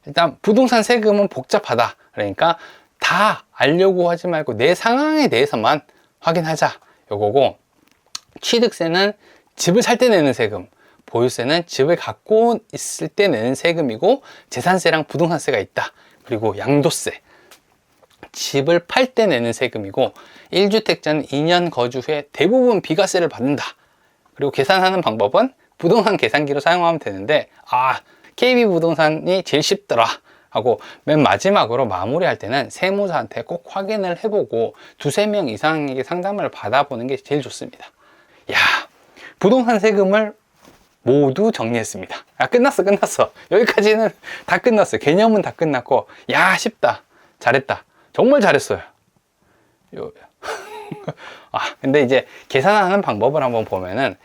일단 부동산 세금은 복잡하다. 그러니까 다 알려고 하지 말고 내 상황에 대해서만 확인하자. 요거고, 취득세는 집을 살 때 내는 세금, 보유세는 집을 갖고 있을 때 내는 세금이고, 재산세랑 부동산세가 있다. 그리고 양도세, 집을 팔 때 내는 세금이고, 1주택자는 2년 거주 후에 대부분 비과세를 받는다. 그리고 계산하는 방법은 부동산 계산기로 사용하면 되는데, KB부동산이 제일 쉽더라 하고 맨 마지막으로 마무리할 때는 세무사한테 꼭 확인을 해보고 두세 명 이상에게 상담을 받아보는 게 제일 좋습니다. 야, 부동산 세금을 모두 정리했습니다. 끝났어. 여기까지는 다 끝났어요. 개념은 다 끝났고, 야, 쉽다. 잘했다. 정말 잘했어요. 근데 이제 계산하는 방법을 한번 보면은,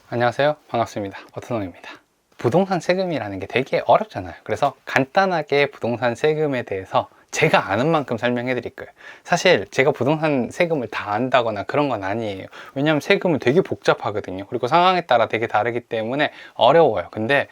안녕하세요. 반갑습니다. 버트농입니다. 부동산 세금이라는 게 되게 어렵잖아요. 그래서 간단하게 부동산 세금에 대해서 제가 아는 만큼 설명해 드릴 거예요. 사실 제가 부동산 세금을 다 안다거나 그런 건 아니에요. 왜냐하면 세금은 되게 복잡하거든요. 그리고 상황에 따라 되게 다르기 때문에 어려워요. 근데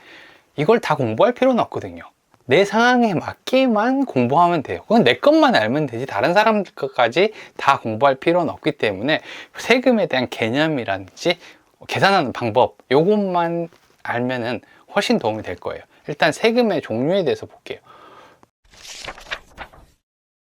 이걸 다 공부할 필요는 없거든요. 내 상황에 맞게만 공부하면 돼요. 그건 내 것만 알면 되지 다른 사람 것까지 다 공부할 필요는 없기 때문에 세금에 대한 개념이라든지 계산하는 방법, 요것만 알면은 훨씬 도움이 될 거예요. 일단 세금의 종류에 대해서 볼게요.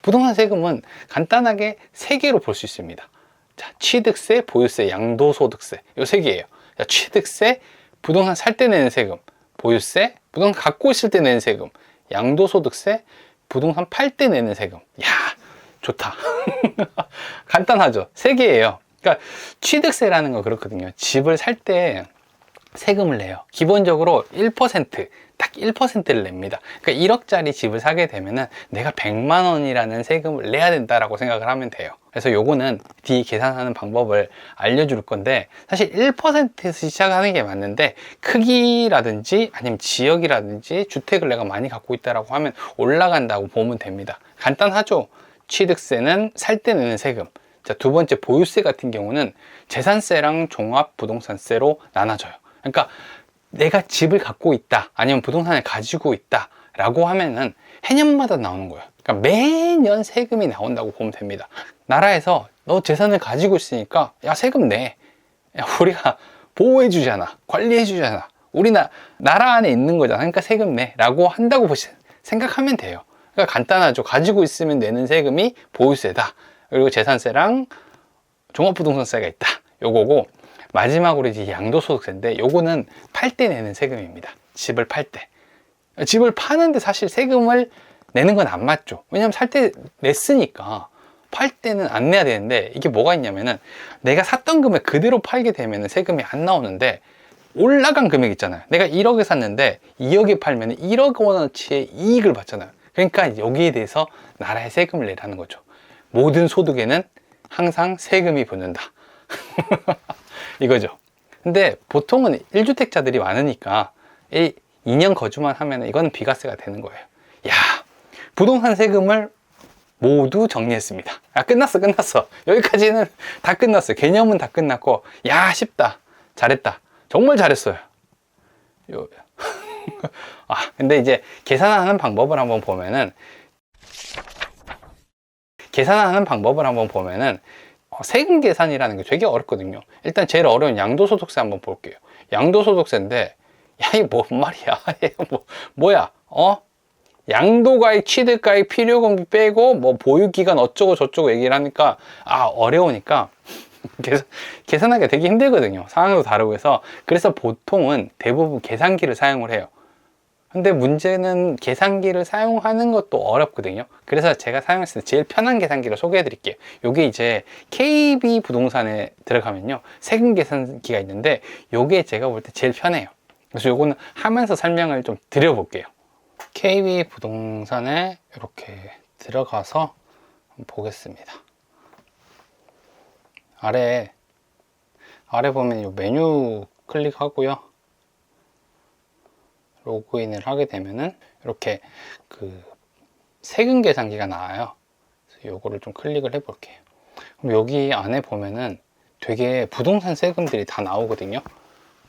부동산 세금은 간단하게 세 개로 볼 수 있습니다. 자, 취득세, 보유세, 양도소득세, 요 세 개예요. 자, 취득세, 부동산 살 때 내는 세금, 보유세, 부동산 갖고 있을 때 내는 세금, 양도소득세, 부동산 팔 때 내는 세금. 야, 좋다. 간단하죠? 세 개예요. 그러니까 취득세라는 거 그렇거든요. 집을 살 때 세금을 내요. 기본적으로 1%, 딱 1%를 냅니다. 그러니까 1억짜리 집을 사게 되면은 내가 100만 원이라는 세금을 내야 된다라고 생각을 하면 돼요. 그래서 요거는 뒤에 계산하는 방법을 알려줄 건데, 사실 1%에서 시작하는 게 맞는데, 크기라든지 아니면 지역이라든지 주택을 내가 많이 갖고 있다라고 하면 올라간다고 보면 됩니다. 간단하죠? 취득세는 살 때 내는 세금. 자, 두 번째 보유세 같은 경우는 재산세랑 종합부동산세로 나눠져요. 그러니까 내가 집을 갖고 있다, 아니면 부동산을 가지고 있다 라고 하면은 해년마다 나오는 거예요. 그러니까 매년 세금이 나온다고 보면 됩니다. 나라에서 너 재산을 가지고 있으니까 야, 세금 내. 야, 우리가 보호해 주잖아, 관리해 주잖아, 우리 나라 안에 있는 거잖아. 그러니까 세금 내 라고 한다고 생각하면 돼요. 그러니까 간단하죠. 가지고 있으면 내는 세금이 보유세다, 그리고 재산세랑 종합부동산세가 있다, 요거고, 마지막으로 이제 양도소득세인데, 요거는 팔 때 내는 세금입니다. 집을 팔 때. 집을 파는데 사실 세금을 내는 건 안 맞죠. 왜냐면 살 때 냈으니까 팔 때는 안 내야 되는데, 이게 뭐가 있냐면은 내가 샀던 금액 그대로 팔게 되면은 세금이 안 나오는데, 올라간 금액 있잖아요. 내가 1억에 샀는데 2억에 팔면 1억 원어치의 이익을 받잖아요. 그러니까 여기에 대해서 나라에 세금을 내라는 거죠. 모든 소득에는 항상 세금이 붙는다. 이거죠. 근데 보통은 1주택자들이 많으니까 2년 거주만 하면 이거는 비과세가 되는 거예요. 야, 부동산 세금을 모두 정리했습니다. 끝났어. 여기까지는 다 끝났어요. 개념은 다 끝났고, 야, 쉽다. 잘했다. 정말 잘했어요. 근데 이제 계산하는 방법을 한번 보면은, 세금 계산이라는 게 되게 어렵거든요. 일단 제일 어려운 양도소득세 한번 볼게요. 양도소득세인데, 야, 이게 뭔 말이야? 뭐야? 양도가액, 취득가액, 필요금비 빼고 뭐 보유기간 어쩌고 저쩌고 얘기를 하니까 어려우니까 계산하기가 되게 힘들거든요. 상황도 다르고 해서. 그래서 보통은 대부분 계산기를 사용을 해요. 근데 문제는 계산기를 사용하는 것도 어렵거든요. 그래서 제가 사용했을 때 제일 편한 계산기를 소개해 드릴게요. 요게 이제 KB 부동산에 들어가면요, 세금 계산기가 있는데 요게 제가 볼 때 제일 편해요. 그래서 요거는 하면서 설명을 좀 드려볼게요. KB 부동산에 이렇게 들어가서 보겠습니다. 아래 보면 요 메뉴 클릭하고요, 로그인을 하게 되면은 이렇게 그 세금 계산기가 나와요. 그래서 요거를 좀 클릭을 해 볼게요. 그럼 여기 안에 보면은 되게 부동산 세금들이 다 나오거든요.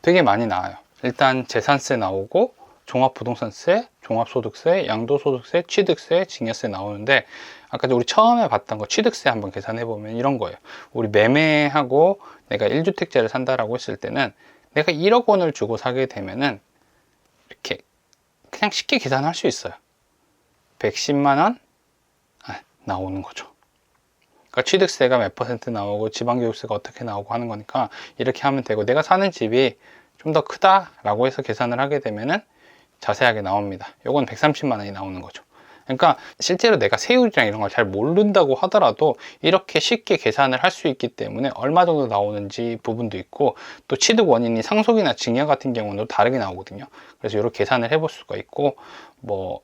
되게 많이 나와요. 일단 재산세 나오고 종합부동산세, 종합소득세, 양도소득세, 취득세, 증여세 나오는데 아까 우리 처음에 봤던 거 취득세 한번 계산해 보면 이런 거예요. 우리 매매하고 내가 1주택자를 산다라고 했을 때는 내가 1억 원을 주고 사게 되면은 이렇게 그냥 쉽게 계산할 수 있어요. 110만 원 나오는 거죠. 그러니까 취득세가 몇 퍼센트 나오고 지방교육세가 어떻게 나오고 하는 거니까 이렇게 하면 되고, 내가 사는 집이 좀 더 크다라고 해서 계산을 하게 되면은 자세하게 나옵니다. 요건 130만 원이 나오는 거죠. 그러니까 실제로 내가 세율이랑 이런 걸 잘 모른다고 하더라도 이렇게 쉽게 계산을 할 수 있기 때문에 얼마 정도 나오는지 부분도 있고, 또 취득 원인이 상속이나 증여 같은 경우는 다르게 나오거든요. 그래서 이렇게 계산을 해볼 수가 있고, 뭐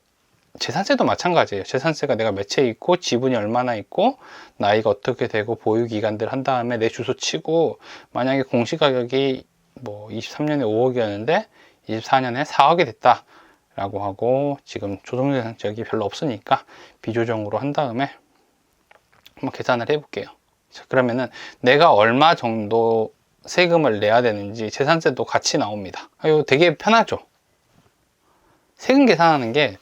재산세도 마찬가지예요. 재산세가 내가 몇 채 있고 지분이 얼마나 있고 나이가 어떻게 되고 보유 기간들 한 다음에 내 주소 치고, 만약에 공시가격이 뭐 23년에 5억이었는데 24년에 4억이 됐다 라고 하고, 지금 조정대상적이 별로 없으니까 비조정으로 한 다음에 한번 계산을 해 볼게요. 자, 그러면은 내가 얼마 정도 세금을 내야 되는지 재산세도 같이 나옵니다. 이거 되게 편하죠. 세금 계산하는 게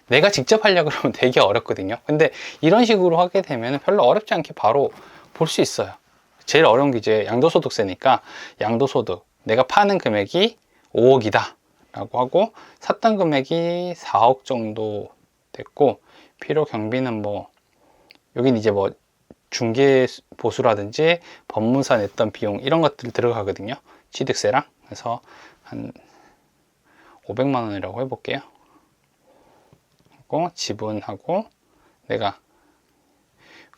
내가 직접 하려고 그러면 되게 어렵거든요. 근데 이런 식으로 하게 되면 별로 어렵지 않게 바로 볼 수 있어요. 제일 어려운 게 이제 양도소득세니까, 양도소득 내가 파는 금액이 5억이다 라고 하고 샀던 금액이 4억 정도 됐고, 필요 경비는 뭐 여긴 이제 뭐 중개 보수라든지 법무사 냈던 비용 이런 것들 들어가거든요. 취득세랑. 그래서 한 500만 원이라고 해볼게요. 하고 지분하고 내가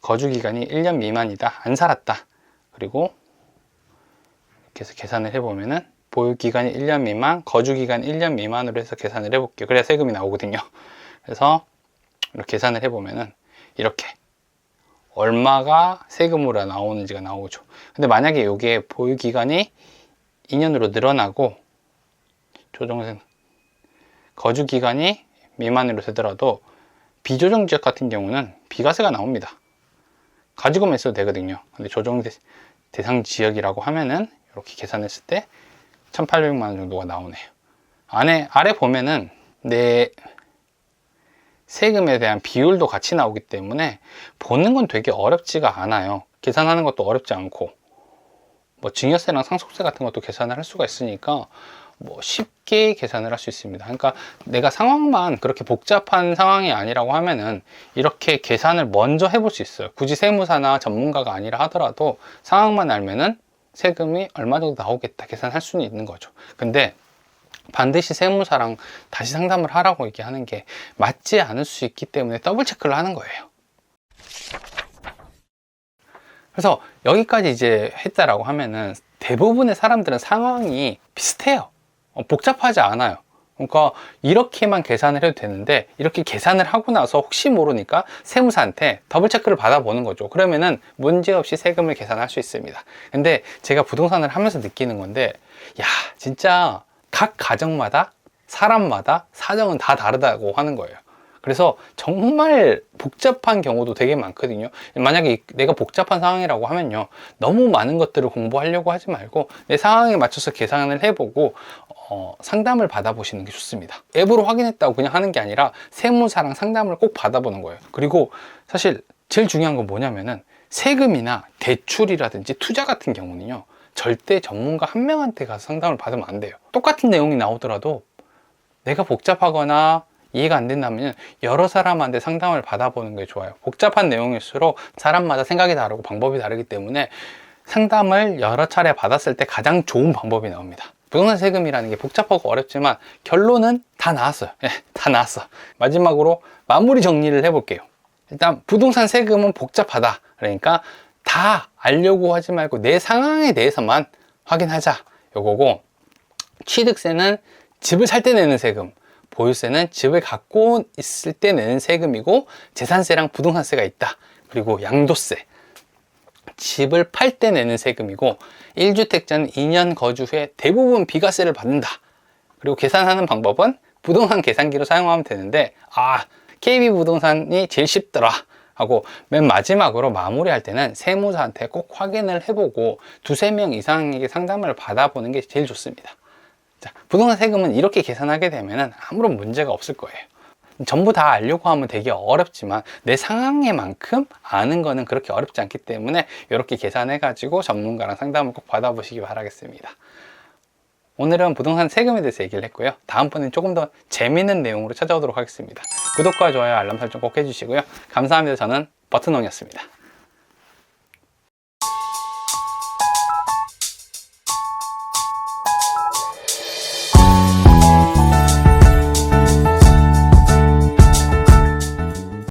거주 기간이 1년 미만이다, 안 살았다, 그리고 이렇게 해서 계산을 해보면은 보유 기간이 1년 미만, 거주 기간 1년 미만으로 해서 계산을 해볼게요. 그래야 세금이 나오거든요. 그래서 이렇게 계산을 해보면은 이렇게 얼마가 세금으로 나오는지가 나오죠. 근데 만약에 이게 보유 기간이 2년으로 늘어나고 조정세 거주 기간이 미만으로 되더라도 비조정 지역 같은 경우는 비과세가 나옵니다. 가지고만 있어도 되거든요. 근데 조정 대상 지역이라고 하면은 이렇게 계산했을 때 1,800만 원 정도가 나오네요. 아래 보면은 내 세금에 대한 비율도 같이 나오기 때문에 보는 건 되게 어렵지가 않아요. 계산하는 것도 어렵지 않고, 뭐 증여세랑 상속세 같은 것도 계산을 할 수가 있으니까 뭐 쉽게 계산을 할 수 있습니다. 그러니까 내가 상황만 그렇게 복잡한 상황이 아니라고 하면은 이렇게 계산을 먼저 해볼 수 있어요. 굳이 세무사나 전문가가 아니라 하더라도 상황만 알면은 세금이 얼마 정도 나오겠다 계산할 수는 있는 거죠. 근데 반드시 세무사랑 다시 상담을 하라고 얘기하는 게 맞지 않을 수 있기 때문에 더블 체크를 하는 거예요. 그래서 여기까지 이제 했다라고 하면은 대부분의 사람들은 상황이 비슷해요. 복잡하지 않아요. 그러니까 이렇게만 계산을 해도 되는데, 이렇게 계산을 하고 나서 혹시 모르니까 세무사한테 더블 체크를 받아보는 거죠. 그러면은 문제없이 세금을 계산할 수 있습니다. 근데 제가 부동산을 하면서 느끼는 건데, 야, 진짜 각 가정마다 사람마다 사정은 다 다르다고 하는 거예요. 그래서 정말 복잡한 경우도 되게 많거든요. 만약에 내가 복잡한 상황이라고 하면요, 너무 많은 것들을 공부하려고 하지 말고 내 상황에 맞춰서 계산을 해보고 상담을 받아보시는 게 좋습니다. 앱으로 확인했다고 그냥 하는 게 아니라 세무사랑 상담을 꼭 받아보는 거예요. 그리고 사실 제일 중요한 건 뭐냐면은 세금이나 대출이라든지 투자 같은 경우는요, 절대 전문가 한 명한테 가서 상담을 받으면 안 돼요. 똑같은 내용이 나오더라도 내가 복잡하거나 이해가 안 된다면 여러 사람한테 상담을 받아보는 게 좋아요. 복잡한 내용일수록 사람마다 생각이 다르고 방법이 다르기 때문에 상담을 여러 차례 받았을 때 가장 좋은 방법이 나옵니다. 부동산 세금이라는 게 복잡하고 어렵지만 결론은 다 나왔어요. 다 나왔어. 마지막으로 마무리 정리를 해볼게요. 일단 부동산 세금은 복잡하다. 그러니까 다 알려고 하지 말고 내 상황에 대해서만 확인하자, 요거고, 취득세는 집을 살 때 내는 세금, 보유세는 집을 갖고 있을 때 내는 세금이고, 재산세랑 부동산세가 있다. 그리고 양도세, 집을 팔 때 내는 세금이고, 1주택자는 2년 거주 후에 대부분 비과세를 받는다. 그리고 계산하는 방법은 부동산 계산기로 사용하면 되는데, KB부동산이 제일 쉽더라 하고 맨 마지막으로 마무리할 때는 세무사한테 꼭 확인을 해보고 두세 명 이상에게 상담을 받아보는 게 제일 좋습니다. 자, 부동산 세금은 이렇게 계산하게 되면 아무런 문제가 없을 거예요. 전부 다 알려고 하면 되게 어렵지만 내 상황에 만큼 아는 거는 그렇게 어렵지 않기 때문에 이렇게 계산해 가지고 전문가랑 상담을 꼭 받아보시기 바라겠습니다. 오늘은 부동산 세금에 대해서 얘기를 했고요. 다음번엔 조금 더 재미있는 내용으로 찾아오도록 하겠습니다. 구독과 좋아요, 알람 설정 꼭 해주시고요. 감사합니다. 저는 버튼홍이었습니다.